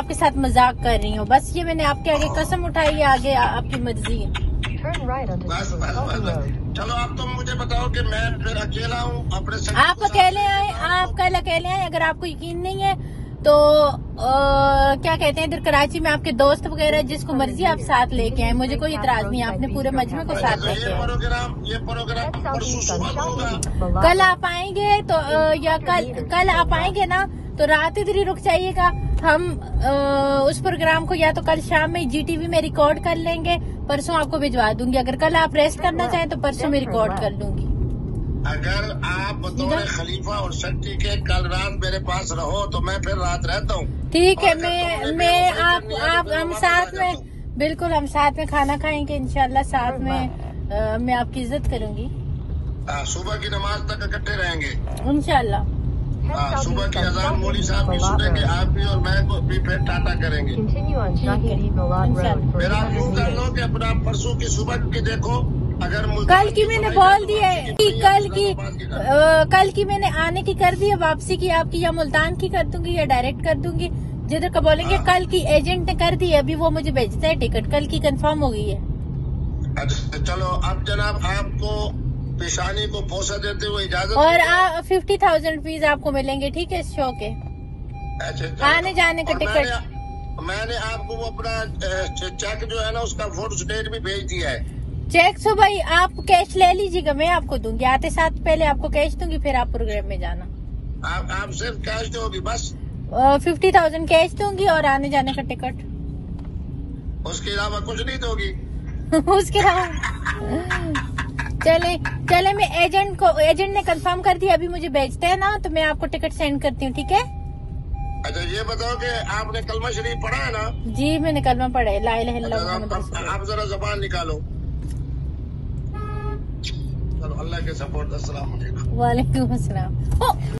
आपके साथ मजाक कर रही हूँ, बस ये मैंने आपके आगे कसम उठाई है, आगे आपकी मर्जी है। बस चलो आप तुम मुझे बताओ कि मैं फिर अकेला हूँ अपने आप अकेले आए, आप कल अकेले आए। अगर आपको यकीन नहीं है तो क्या कहते हैं, इधर कराची में आपके दोस्त वगैरह जिसको मर्जी आप साथ लेके आए, मुझे कोई इतराज नहीं है, आपने पूरे मजमे को साथ लेके आए। ये प्रोग्राम परसों सुबह होगा। कल आप आएंगे तो या कल आप आएंगे ना तो रात इधर ही रुक जाइएगा। हम उस प्रोग्राम को या तो कल शाम में GTV में रिकॉर्ड कर लेंगे, परसों आपको भिजवा दूंगी। अगर कल आप रेस्ट करना चाहें तो परसों में रिकॉर्ड कर लूंगी। अगर आप बतौर खलीफा और शक्ति के कल रात मेरे पास रहो तो मैं फिर रात रहता हूँ। ठीक है, मैं आप हम साथ में, बिल्कुल हम साथ में खाना खाएंगे इंशाल्लाह, साथ में मैं आपकी इज्जत करूंगी। सुबह की नमाज तक इकट्ठे रहेंगे इंशाल्लाह। सुबह की अजान मौली साहब भी सुनेंगे, आप भी और मैं भी फिर टाटा करेंगे। मेरा यूँ कर लो कि अपना परसों की सुबह की देखो, अगर कल की मैंने बोल दी है कि कल की मैंने आने की कर दी है, वापसी की आपकी या मुल्तान की कर दूंगी या डायरेक्ट कर दूंगी, जिधर का बोलेंगे। कल की एजेंट ने कर दी है, अभी वो मुझे भेजता है टिकट, कल की कंफर्म हो गई है। अच्छा चलो, अब जनाब आपको पेशानी को पोसा देते हुए इजाजत, और 50,000 रुपीज आपको मिलेंगे, ठीक है, इस शो के। अच्छा आने जाने का टिकट मैंने आपको वो अपना चेक जो है ना उसका फोटो स्टेट भी भेज दिया है। चेक सो भाई आप कैश ले लीजिएगा, मैं आपको दूंगी, आते साथ पहले आपको कैश दूंगी, फिर आप प्रोग्राम में जाना। आप सिर्फ कैश दोगी बस? 50,000 कैश दूंगी और आने जाने का टिकट, उसके अलावा कुछ नहीं दोगी? उसके अलावा चले मैं एजेंट ने कंफर्म कर दिया, अभी मुझे भेजते हैं ना तो मैं आपको टिकट सेंड करती हूँ, ठीक है। अच्छा ये बताओ कि आपने कलमा शरीफ पढ़ा है ना? जी मैंने कलमा पढ़ा है, ला इलाहा इल्लल्लाह मुहम्मद रसूलुल्लाह। आप जरा जबान निकालो। चलो अल्लाह के सपोर्ट। अस्सलाम वालेकुम। वालेकुम अस्सलाम।